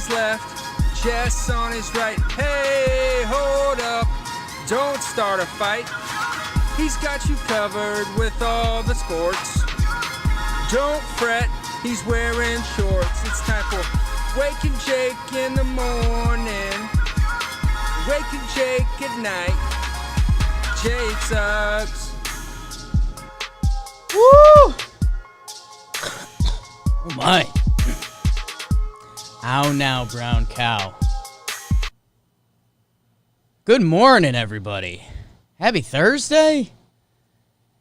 his left, chest on his right. Hey, hold up, don't start a fight. He's got you covered with all the sports. Don't fret, he's wearing shorts. It's time for Waking Jake in the morning, Waking Jake at night. Jake sucks. Woo! Oh my. How now, brown cow. Good morning, everybody. Happy Thursday.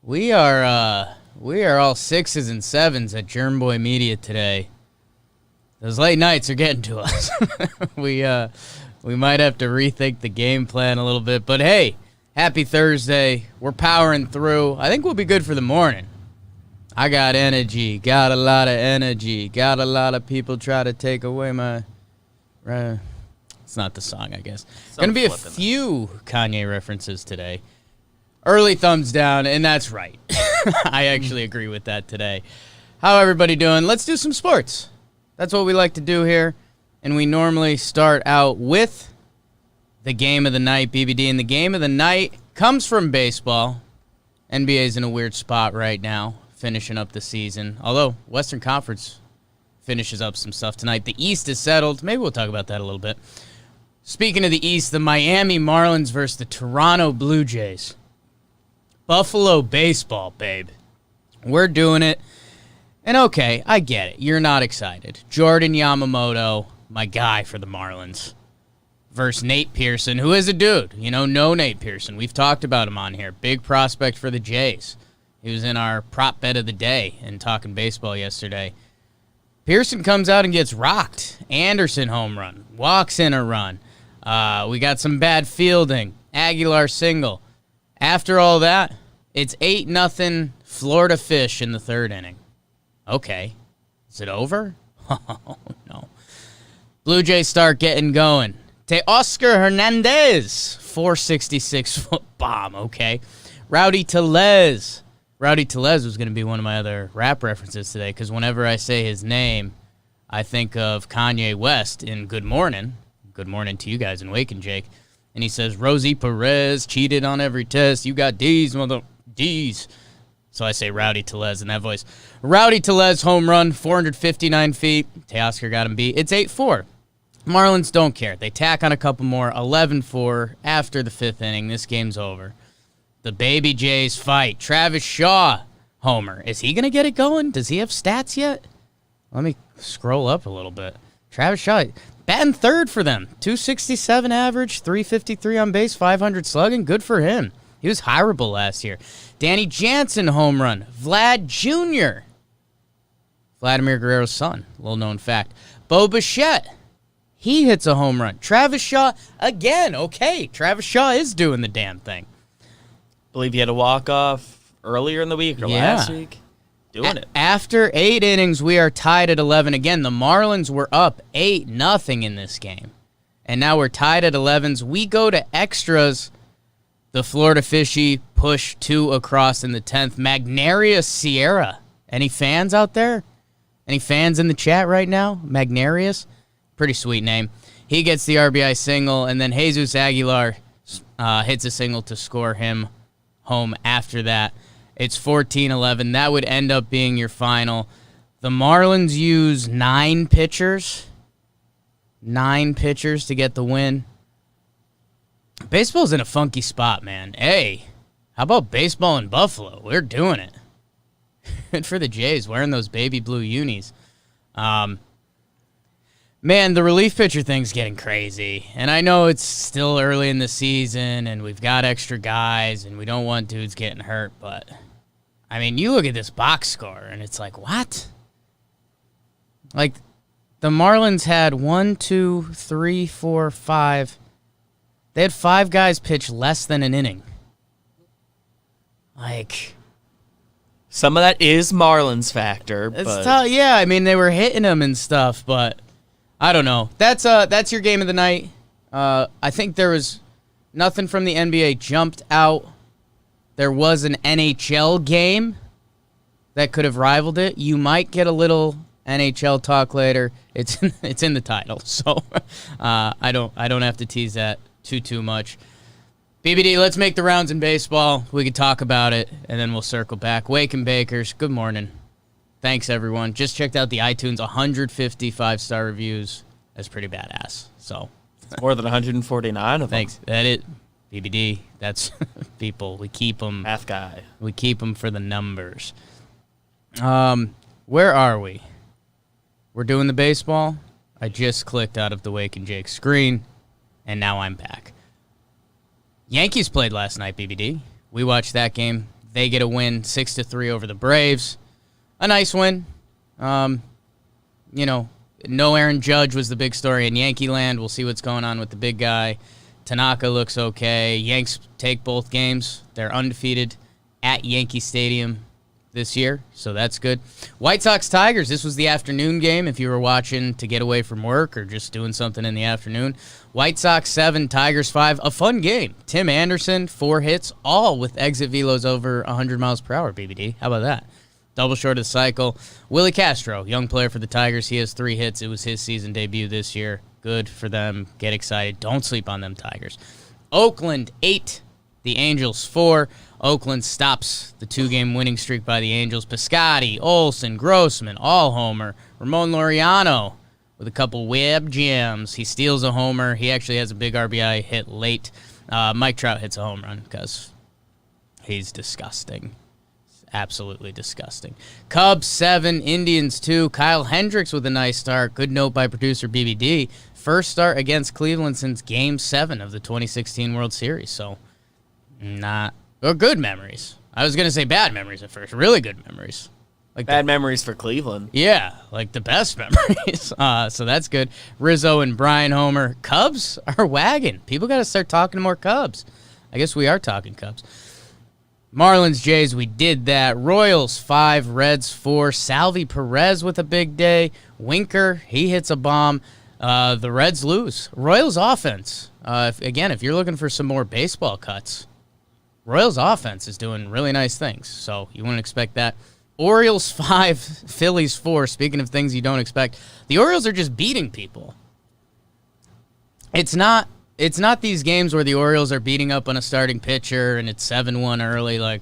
We are all 6s and 7s at Jomboy Media today. Those late nights are getting to us. We might have to rethink the game plan a little bit, but hey, happy Thursday. We're powering through. I think we'll be good for the morning. I got energy, got a lot of energy, got a lot of people try to take away my... it's not the song, I guess. Going to be a few Kanye references today. Early thumbs down, and that's right. I actually agree with that today. How everybody doing? Let's do some sports. That's what we like to do here, and we normally start out with the game of the night, BBD, and the game of the night comes from baseball. NBA's in a weird spot right now, finishing up the season. Although, Western Conference finishes up some stuff tonight. The East is settled. Maybe we'll talk about that a little bit. Speaking of the East, the Miami Marlins versus the Toronto Blue Jays. Buffalo baseball, babe. We're doing it. And okay, I get it. You're not excited. Jordan Yamamoto, my guy for the Marlins, versus Nate Pearson, who is a dude. You know Nate Pearson. We've talked about him on here. Big prospect for the Jays. He was in our prop bet of the day and talking baseball yesterday. Pearson comes out and gets rocked. Anderson home run. Walks in a run. We got some bad fielding. Aguilar single. After all that, it's 8-0 Florida Fish in the third inning. Okay. Is it over? Oh, no. Blue Jays start getting going. Teoscar Hernandez. 466-foot bomb. Okay. Rowdy Tellez. Rowdy Tellez was going to be one of my other rap references today because whenever I say his name, I think of Kanye West in Good Morning. Good morning to you guys in Waking Jake. And he says, Rosie Perez cheated on every test. You got D's, mother D's. So I say Rowdy Tellez in that voice. Rowdy Tellez home run, 459 feet. Teoscar got him beat. It's 8-4. Marlins don't care. They tack on a couple more. 11-4 after the fifth inning. This game's over. The Baby Jays fight. Travis Shaw, homer. Is he going to get it going? Does he have stats yet? Let me scroll up a little bit. Travis Shaw, batting third for them. 267 average, 353 on base, 500 slugging. Good for him. He was hireable last year. Danny Jansen home run. Vlad Jr. Vladimir Guerrero's son. Little known fact. Bo Bichette. He hits a home run. Travis Shaw again. Okay, Travis Shaw is doing the damn thing. Believe he had a walk-off earlier in the week or last week. Doing it. After 8 innings, we are tied at 11. Again, the Marlins were up 8-0 in this game. And now we're tied at 11s. We go to extras. The Florida Fishy push 2 across in the 10th. Magnarius Sierra. Any fans out there? Any fans in the chat right now? Magnarius? Pretty sweet name. He gets the RBI single, and then Jesus Aguilar hits a single to score him home after that. It's 14-11. That would end up being your final. The Marlins use 9 pitchers. 9 pitchers to get the win. Baseball's in a funky spot, man. Hey, how about baseball in Buffalo? We're doing it. Good for the Jays, wearing those baby blue unis. Man, the relief pitcher thing's getting crazy. And I know it's still early in the season, and we've got extra guys, and we don't want dudes getting hurt, but... I mean, you look at this box score, and it's like, what? Like, the Marlins had 1, 2, 3, 4, 5. They had 5 guys pitch less than an inning. Like... Some of that is Marlins factor, It's but... tough. Yeah, I mean, they were hitting them and stuff, but... I don't know. That's your game of the night. I think there was nothing from the NBA jumped out. There was an NHL game that could have rivaled it. You might get a little NHL talk later. It's in the title, so I don't have to tease that too much. BBD, let's make the rounds in baseball. We could talk about it, and then we'll circle back. Wake and Bakers, good morning. Thanks, everyone. Just checked out the iTunes, 150 5-star reviews. That's pretty badass. So it's more than 149 of them. Thanks. That it. BBD, that's people. We keep them. Math guy. We keep them for the numbers. Where are we? We're doing the baseball. I just clicked out of the Wake and Jake screen, and now I'm back. Yankees played last night, BBD. We watched that game. They get a win, 6-3 over the Braves. A nice win. No Aaron Judge was the big story in Yankee land. We'll see what's going on with the big guy. Tanaka looks okay. Yanks take both games. They're undefeated at Yankee Stadium this year, so that's good. White Sox-Tigers, this was the afternoon game if you were watching to get away from work or just doing something in the afternoon. White Sox 7, Tigers 5, a fun game. Tim Anderson, 4 hits, all with exit velos over 100 miles per hour, BBD. How about that? Double short of the cycle. Willie Castro, young player for the Tigers, he has 3 hits. It was his season debut this year. Good for them. Get excited. Don't sleep on them Tigers. Oakland 8, the Angels 4. Oakland stops the 2-game winning streak by the Angels. Piscotty, Olsen, Grossman, all homer. Ramon Laureano with a couple web gems. He steals a homer. He actually has a big RBI hit late. Mike Trout hits a home run because he's disgusting. Absolutely disgusting. Cubs 7, Indians 2. Kyle Hendricks with a nice start. Good note by producer BBD. First start against Cleveland since Game 7 of the 2016 World Series. So, good memories. I was going to say bad memories at first. Really good memories. Like bad memories for Cleveland. Yeah, like the best memories. So that's good. Rizzo and Brian Homer. Cubs are wagging. People got to start talking more Cubs. I guess we are talking Cubs. Marlins, Jays, we did that. Royals, 5, Reds, 4. Salvi Perez with a big day. Winker, he hits a bomb. The Reds lose. Royals offense, if you're looking for some more baseball cuts, Royals offense is doing really nice things, so you wouldn't expect that. Orioles 5, Phillies 4. Speaking of things you don't expect, the Orioles are just beating people. It's not these games where the Orioles are beating up on a starting pitcher and it's 7-1 early. Like,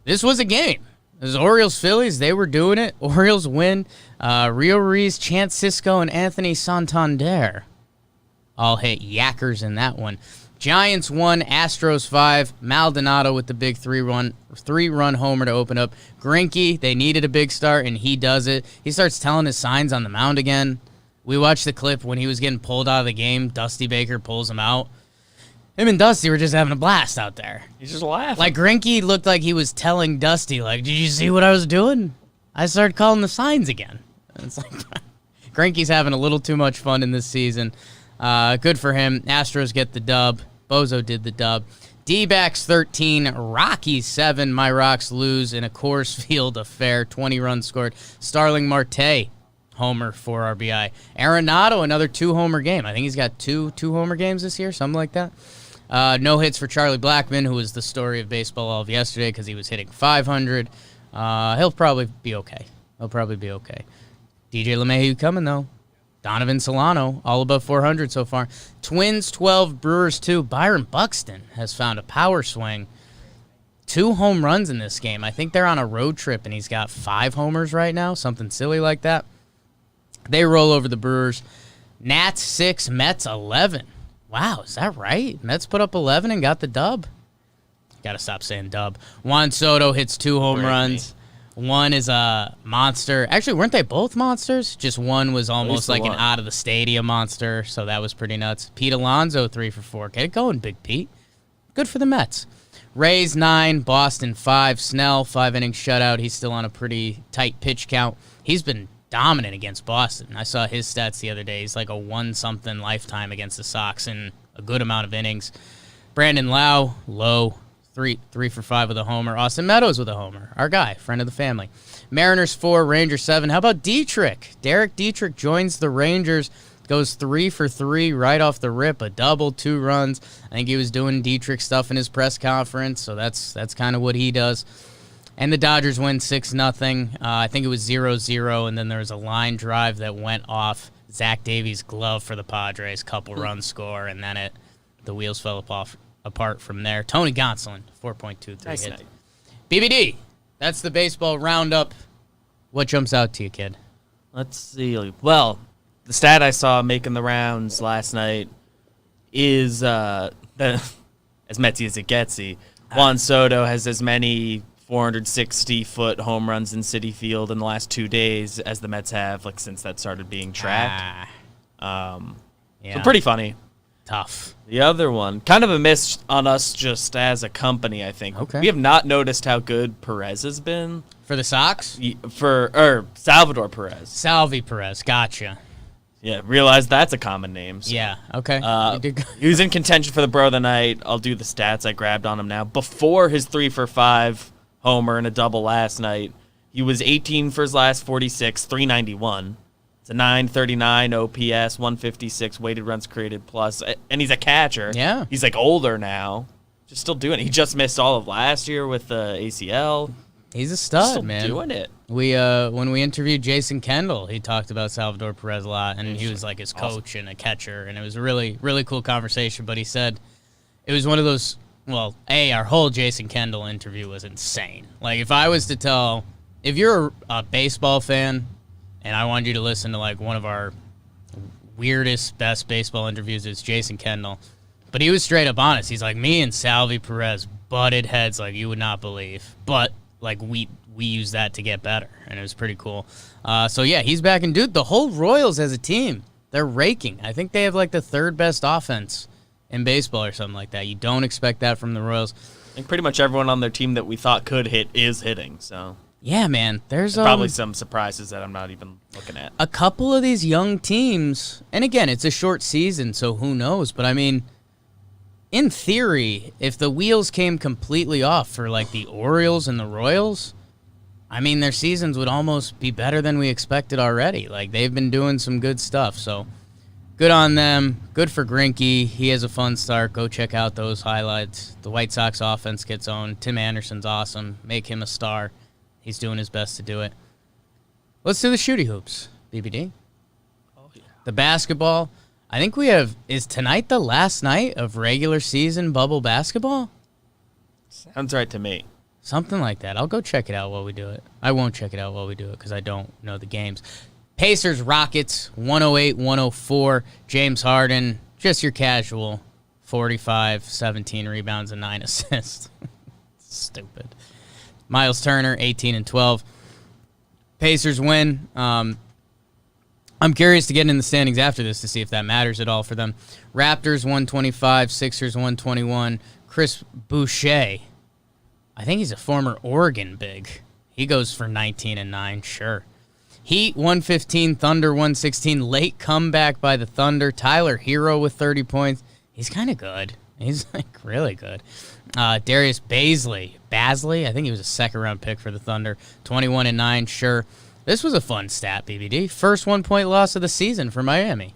this was a game. It was Orioles-Phillies. They were doing it. Orioles win. Rio Ruiz, Chance Sisco, and Anthony Santander all hit yackers in that one. Giants 1, Astros 5. Maldonado with the big three-run homer to open up. Greinke, they needed a big start, and he does it. He starts telling his signs on the mound again. We watched the clip when he was getting pulled out of the game. Dusty Baker pulls him out. Him and Dusty were just having a blast out there. He's just laughing. Like, Greinke looked like he was telling Dusty, like, did you see what I was doing? I started calling the signs again. And it's like, Greinke's having a little too much fun in this season. Good for him. Astros get the dub. Bozo did the dub. D-backs 13, Rockies 7. My Rocks lose in a Coors Field affair. 20 runs scored. Starling Marte, homer, 4 RBI. Arenado, another 2-homer game. I think he's got two homer games this year, something like that. No hits for Charlie Blackmon, who was the story of baseball all of yesterday because he was hitting 500. He'll probably be okay. DJ LeMahieu coming, though. Donovan Solano, all above 400 so far. Twins 12, Brewers 2. Byron Buxton has found a power swing. 2 home runs in this game. I think they're on a road trip, and he's got 5 homers right now, something silly like that. They roll over the Brewers. Nats 6, Mets 11. Wow, is that right? Mets put up 11 and got the dub. Got to stop saying dub. Juan Soto hits 2 home runs. One is a monster. Actually, weren't they both monsters? Just one was almost like an out-of-the-stadium monster, so that was pretty nuts. Pete Alonso, 3 for 4. Get it going, Big Pete. Good for the Mets. Rays 9, Boston 5. Snell, 5-inning shutout. He's still on a pretty tight pitch count. He's been dominant against Boston. I saw his stats the other day. He's like a 1-something lifetime against the Sox in a good amount of innings. Brandon Lau, low. 3 for 5 with a homer. Austin Meadows with a homer. Our guy, friend of the family. Mariners 4, Rangers 7. How about Dietrich? Derek Dietrich joins the Rangers, goes 3 for 3 right off the rip. A double, 2 runs. I think he was doing Dietrich stuff in his press conference, so that's kind of what he does. And the Dodgers win 6-0. I think it was 0-0, and then there was a line drive that went off Zach Davies' glove for the Padres, couple run score, and then the wheels fell apart from there. Tony Gonsolin, 4.23 Nice hit. night. BBD, that's the baseball roundup. What jumps out to you, kid? Let's see. Well, the stat I saw making the rounds last night is that, as Metsy as it getsy, Juan Soto has as many 460-foot home runs in Citi Field in the last 2 days as the Mets have, like, since that started being tracked. Yeah. So pretty funny. Tough. The other one, kind of a miss on us just as a company, I think. Okay. We have not noticed how good Perez has been. For the Sox? Salvador Perez. Salvi Perez, gotcha. Yeah, realize that's a common name. So. Yeah, okay. He was in contention for the Bro of the Night. I'll do the stats I grabbed on him now. Before his 3-for-5 homer and a double last night, he was 18 for his last 46, 391. It's a 939 OPS, 156 weighted runs created plus, and he's a catcher. Yeah. He's like older now. Just still doing it. He just missed all of last year with the ACL. He's a stud, Still man. doing it. We when we interviewed Jason Kendall, he talked about Salvador Perez a lot, and he was like his coach and a catcher, and it was a really, really cool conversation. But he said it was one of those. Well, our whole Jason Kendall interview was insane. Like, if I was to tell, if you're a baseball fan, and I wanted you to listen to like one of our weirdest, best baseball interviews, it's Jason Kendall. But he was straight up honest. He's like, me and Salvi Perez butted heads like you would not believe, but like we use that to get better, and it was pretty cool. So yeah, he's back, and dude, the whole Royals as a team, they're raking. I think they have like the third best offense in baseball or something like that. You don't expect that from the Royals. I think pretty much everyone on their team that we thought could hit is hitting. So yeah, man, there's probably some surprises that I'm not even looking at. A couple of these young teams, and again, it's a short season, so who knows? But I mean, in theory, if the wheels came completely off for like the Orioles and the Royals, I mean, their seasons would almost be better than we expected already. Like, they've been doing some good stuff, so good on them. Good for Greinke. He has a fun start. Go check out those highlights. The White Sox offense gets owned. Tim Anderson's awesome. Make him a star. He's doing his best to do it. Let's do the shooty hoops, BBD. Oh, yeah. The basketball. I think we have, is tonight the last night of regular season bubble basketball? Sounds right to me. Something like that. I'll go check it out while we do it. I won't check it out while we do it because I don't know the games. Pacers, Rockets, 108-104. James Harden, just your casual, 45, 17 rebounds, and 9 assists. Stupid. Miles Turner, 18 and 12. Pacers win. I'm curious to get in the standings after this to see if that matters at all for them. Raptors, 125. Sixers, 121. Chris Boucher, I think he's a former Oregon big. He goes for 19 and 9, sure. Heat, 115. Thunder, 116. Late comeback by the Thunder. Tyler Hero with 30 points. He's kind of good. He's, like, really good. Darius Bazley, I think he was a second-round pick for the Thunder. 21 and 9, sure. This was a fun stat, BBD. First one-point loss of the season for Miami.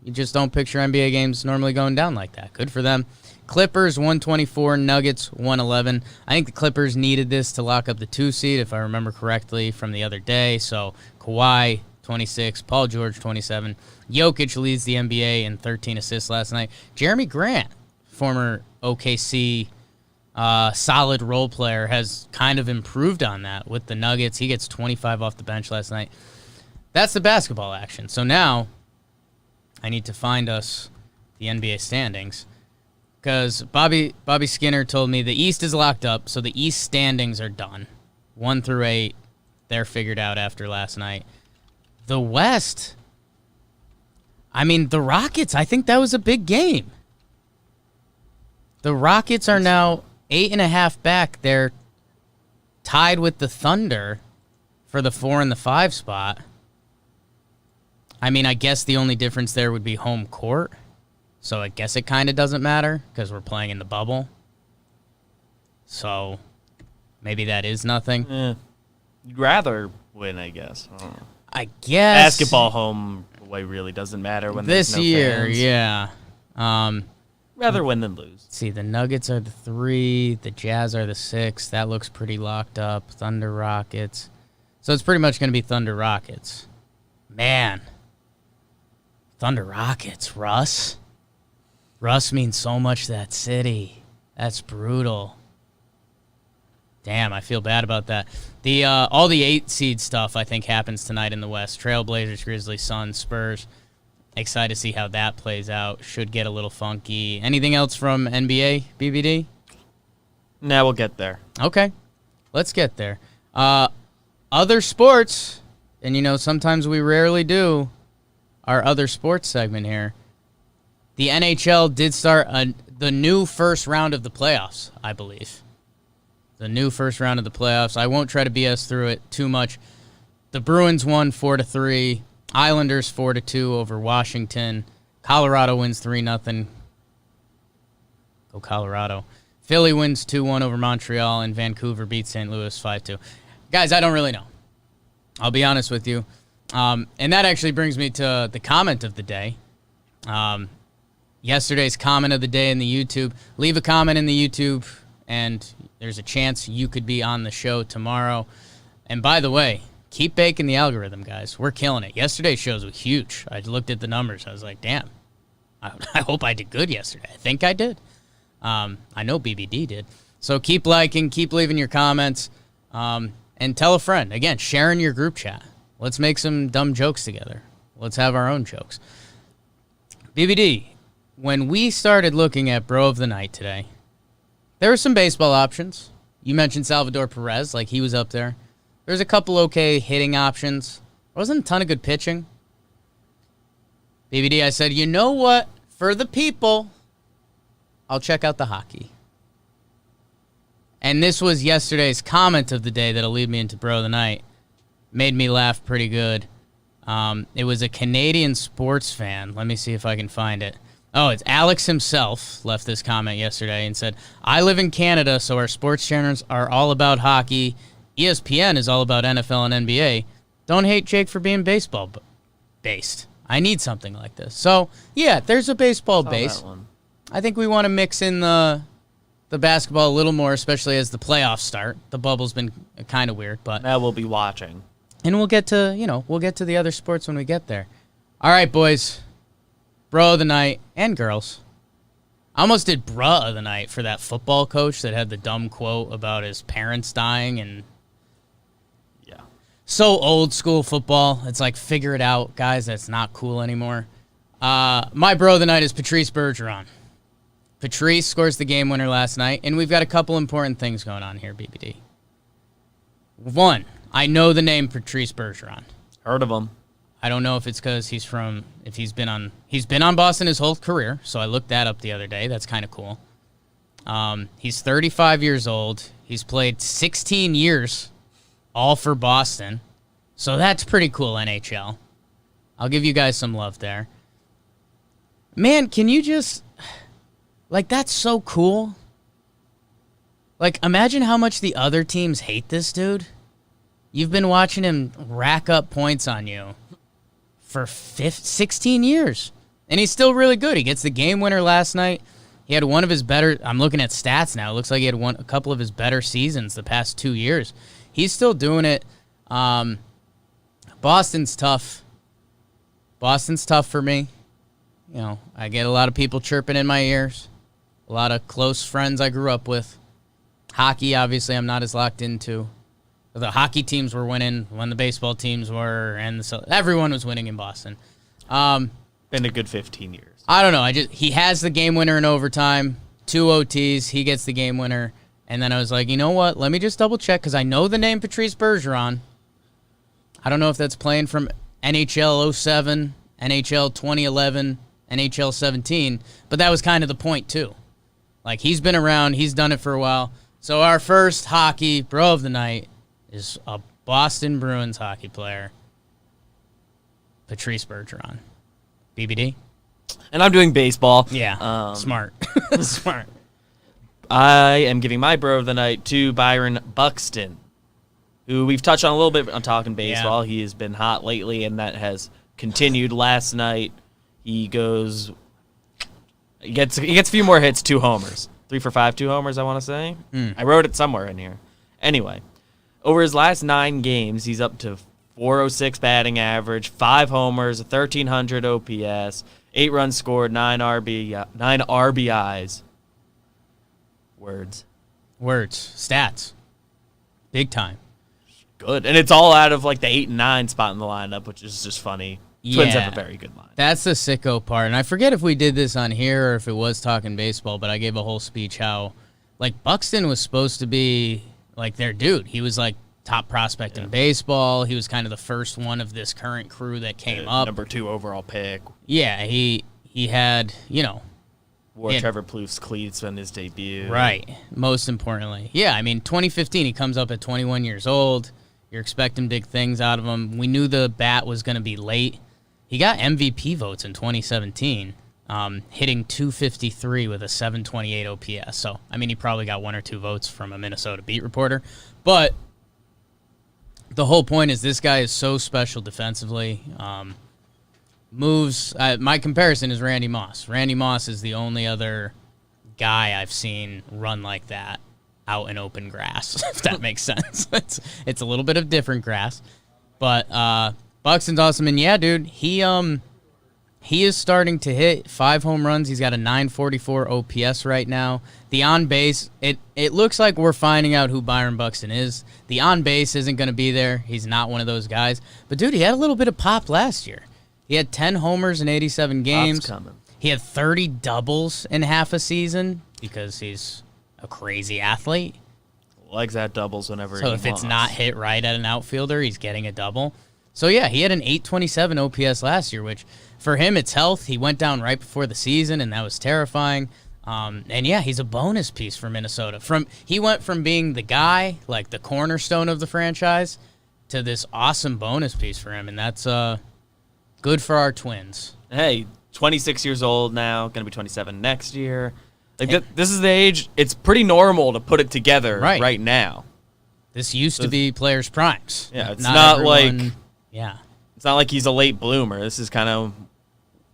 You just don't picture NBA games normally going down like that. Good for them. Clippers, 124. Nuggets, 111. I think the Clippers needed this to lock up the 2 seed, if I remember correctly, from the other day. So Kawhi, 26. Paul George, 27. Jokic leads the NBA in 13 assists last night. Jeremy Grant, former OKC solid role player, has kind of improved on that with the Nuggets. He gets 25 off the bench last night. That's the basketball action. So now I need to find us the NBA standings because Bobby Skinner told me the East is locked up, so the East standings are done. 1 through 8, they're figured out after last night. The West, I mean, the Rockets, I think that was a big game. The Rockets are now 8.5 back. They're tied with the Thunder for the 4 and the 5 spot. I mean, I guess the only difference there would be home court. So I guess it kind of doesn't matter because we're playing in the bubble. So maybe that is nothing. You'd rather win, I guess. I don't know. I guess. Basketball home away really doesn't matter when this there's no year, fans. yeah. Rather win than lose. Let's see, the Nuggets are the 3, the Jazz are the 6. That looks pretty locked up. Thunder Rockets. So it's pretty much going to be Thunder Rockets. Man. Thunder Rockets. Russ? Russ means so much to that city. That's brutal. Damn, I feel bad about that. The all the 8 seed stuff, I think, happens tonight in the West. Trailblazers, Grizzlies, Suns, Spurs. Excited to see how that plays out. Should get a little funky. Anything else from NBA, BBD? Now we'll get there. Okay, let's get there. Other sports, and sometimes we rarely do our other sports segment here. The NHL did start the new first round of the playoffs, I believe. The new first round of the playoffs. I won't try to BS through it too much. The Bruins won 4-3. Islanders 4-2 over Washington. Colorado wins 3-0. Go Colorado. Philly wins 2-1 over Montreal, and Vancouver beats St. Louis 5-2. Guys, I don't really know. I'll be honest with you. And that actually brings me to the comment of the day. Yesterday's comment of the day in the YouTube. Leave a comment in the YouTube, and there's a chance you could be on the show tomorrow. And by the way, keep baking the algorithm, guys. We're killing it. Yesterday's shows were huge. I looked at the numbers. I was like, damn, I hope I did good yesterday. I think I did. I know BBD did. So keep liking, keep leaving your comments, and tell a friend. Again, share in your group chat. Let's make some dumb jokes together. Let's have our own jokes. BBD, when we started looking at Bro of the Night today, there were some baseball options. You mentioned Salvador Perez, like he was up there. There's a couple okay hitting options. Wasn't a ton of good pitching. BBD, I said, you know what? For the people, I'll check out the hockey. And this was yesterday's comment of the day that'll lead me into Bro of the Night. Made me laugh pretty good. It was a Canadian sports fan. Let me see if I can find it. Oh, it's Alex himself left this comment yesterday and said, I live in Canada, so our sports channels are all about hockey. ESPN is all about NFL and NBA. Don't hate Jake for being baseball-based. I need something like this. So, yeah, there's a baseball base. I think we want to mix in the basketball a little more, especially as the playoffs start. The bubble's been kind of weird, but Now we'll be watching. And we'll get to the other sports when we get there. All right, boys. Bro of the night and girls. I almost did bruh of the night for that football coach that had the dumb quote about his parents dying and so old school football. It's like, figure it out, guys. That's not cool anymore. My bro of the night is Patrice Bergeron. Patrice scores the game winner last night, and we've got a couple important things going on here, BBD. One, I know the name Patrice Bergeron. Heard of him. I don't know if it's because he's been on Boston his whole career, so I looked that up the other day. That's kind of cool. He's 35 years old. He's played 16 years all for Boston. So that's pretty cool, NHL. I'll give you guys some love there. Man, can you just... Like, that's so cool. Like, imagine how much the other teams hate this dude. You've been watching him rack up points on you for 16 years. And he's still really good. He gets the game winner last night. He had one of his better... I'm looking at stats now. It looks like he had a couple of his better seasons the past 2 years. He's still doing it. Boston's tough. Boston's tough for me. I get a lot of people chirping in my ears. A lot of close friends I grew up with. Hockey, obviously, I'm not as locked into. The hockey teams were winning when the baseball teams were, and everyone was winning in Boston. Been a good 15 years. I don't know. He has the game winner in overtime. 2 OTs. He gets the game winner. And then I was like, you know what? Let me just double check because I know the name Patrice Bergeron. I don't know if that's playing from NHL 07, NHL 2011, NHL 17, but that was kind of the point too. Like, he's been around. He's done it for a while. So our first hockey bro of the night is a Boston Bruins hockey player, Patrice Bergeron. BBD? And I'm doing baseball. Yeah, smart. Smart. I am giving my bro of the night to Byron Buxton, who we've touched on a little bit on talking baseball. Yeah. He has been hot lately, and that has continued. Last night, he goes He gets a few more hits, 2 homers. 3 for 5, 2 homers, I want to say. I wrote it somewhere in here. Anyway, over his last 9 games, he's up to 406 batting average, 5 homers, a 1,300 OPS, 8 runs scored, 9 RBIs. Words. Stats. Big time. Good. And it's all out of like the 8 and 9 spot in the lineup, which is just funny. Twins Yeah. have a very good line. That's the sicko part. And I forget if we did this on here or if it was talking baseball, but I gave a whole speech how, like, Buxton was supposed to be, like, their dude. He was, like, top prospect in baseball. He was kind of the first one of this current crew that came up. Number 2 overall pick. Yeah, he had, Wore Yeah. Trevor Plouffe's cleats on his debut. right, most importantly. Yeah, I mean, 2015, he comes up at 21 years old. You're expecting big things out of him. We knew the bat was going to be late. He got MVP votes in 2017, hitting 253 with a 728 OPS. So, I mean, he probably got 1 or 2 votes from a Minnesota beat reporter. But the whole point is this guy is so special defensively. Moves. My comparison is Randy Moss. Randy Moss is the only other guy I've seen run like that out in open grass, if that makes sense. It's a little bit of different grass. But Buxton's awesome. And, yeah, dude, he is starting to hit 5 home runs. He's got a 944 OPS right now. The on-base, it looks like we're finding out who Byron Buxton is. The on-base isn't going to be there. He's not one of those guys. But, dude, he had a little bit of pop last year. He had 10 homers in 87 games. Pop's coming. He had 30 doubles in half a season because he's a crazy athlete. Legs at doubles whenever he So if it's wants. not hit right at an outfielder, he's getting a double. So, yeah, he had an 827 OPS last year, which for him, it's health. He went down right before the season, and that was terrifying. And, yeah, he's a bonus piece for Minnesota. He went from being the guy, like the cornerstone of the franchise, to this awesome bonus piece for him, and that's good for our Twins. Hey, 26 years old now, going to be 27 next year. Like this is the age. It's pretty normal to put it together right now. This used to be players' primes. Yeah, it's not everyone- like Yeah. it's not like he's a late bloomer. This is kind of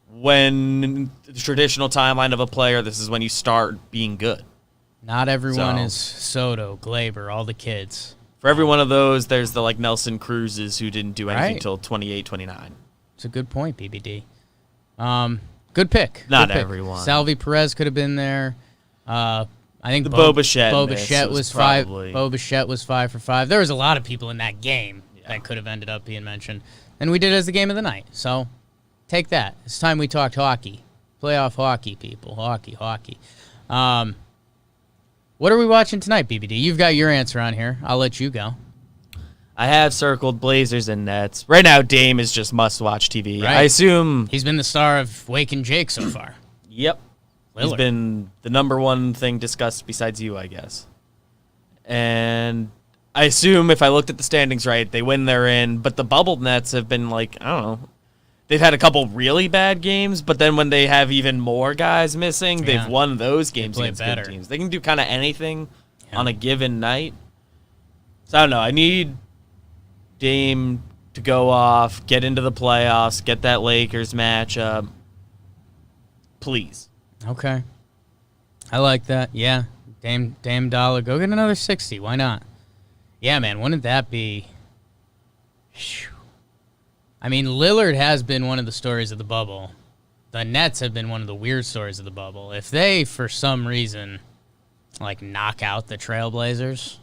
when the traditional timeline of a player. This is when you start being good. Not everyone So- is Soto, Glaber, all the kids. For every one of those, there's the like Nelson Cruzes who didn't do anything Right. until 28, 29. It's a good point, BBD. Good pick. Not Good pick. everyone. Salvi Perez could have been there. I think The Bo Bichette miss Bichette was was 5. probably- Bo Bichette was 5 for 5. There was a lot of people in that game that could have ended up being mentioned, and we did it as the game of the night. So take that. It's time we talked hockey, playoff hockey, people. Hockey. What are we watching tonight, BBD? You've got your answer on here. I'll let you go. I have circled Blazers and Nets. Right now, Dame is just must-watch TV. Right. I assume. He's been the star of Wake and Jake so far. Yep. He's Lillard. been the number one thing discussed besides you, I guess. And I assume if I looked at the standings right, they win, they're in. But the bubbled Nets have been like, I don't know. They've had a couple really bad games, but then when they have even more guys missing, Yeah. they've won those games play against better. good teams. They can do kind of anything Yeah. on a given night. So I don't know. I need Dame to go off, get into the playoffs, get that Lakers matchup. Please. Okay. I like that. Yeah. Dame Dollar. Go get another 60. Why not? Yeah, man. Wouldn't that be... Phew. I mean, Lillard has been one of the stories of the bubble. The Nets have been one of the weird stories of the bubble. If they, for some reason, like, knock out the Trailblazers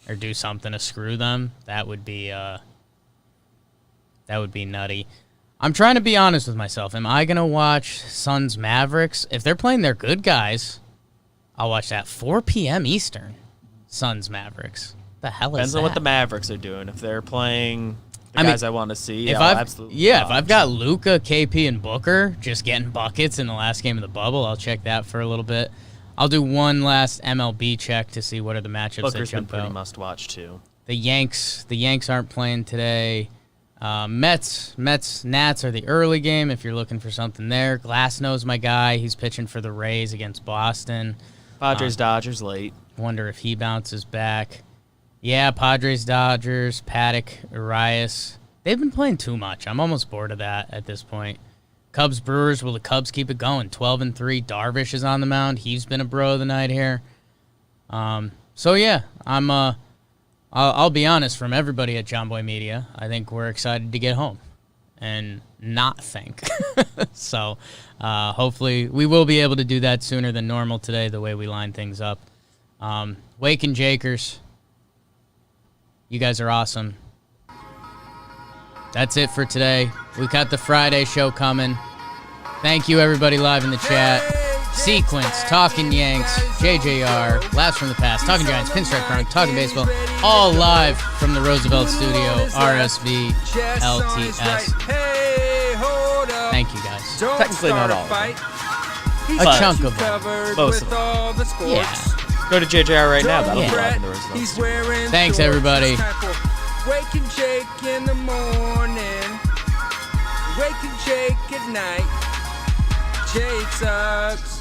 or do something to screw them, that would be nutty. I'm trying to be honest with myself. Am I going to watch Suns Mavericks? If they're playing their good guys, I'll watch that. 4 p.m. Eastern, Suns Mavericks. The hell is Depends that? on what the Mavericks are doing. If they're playing the I mean, guys I want to see, If I'll I've absolutely if watch. I've got Luka, KP, and Booker just getting buckets in the last game of the bubble, I'll check that for a little bit. I'll do one last MLB check to see what are the matchups Booker's that been jump pretty out. must-watch, too. The Yanks aren't playing today. Nats are the early game if you're looking for something there. Glasnow's my guy. He's pitching for the Rays against Boston. Padres-Dodgers late. Wonder if he bounces back. Yeah, Padres, Dodgers, Paddock, Urias. They've been playing too much. I'm almost bored of that at this point. Cubs Brewers, will the Cubs keep it going? 12-3. Darvish is on the mound. He's been a bro of the night here. So yeah, I'll be honest, from everybody at Jomboy Media, I think we're excited to get home and not think. So hopefully we will be able to do that sooner than normal today, the way we line things up. Wake and Jakers, you guys are awesome. That's it for today. We got the Friday show coming. Thank you, everybody live in the chat. Sequence, Talking Yanks, JJR, Laughs from the Past, Talking Giants, Pinstripe Chronic, Talking Baseball, all live from the Roosevelt Studio, RSV, LTS. Thank you, guys. Technically not all of them. A chunk of them. Most of them. Yeah. Go to JJR right now. That'll Yeah. be live in the Roosevelt. Thanks, everybody. Wake and shake in the morning. Wake and shake at night. Jake sucks.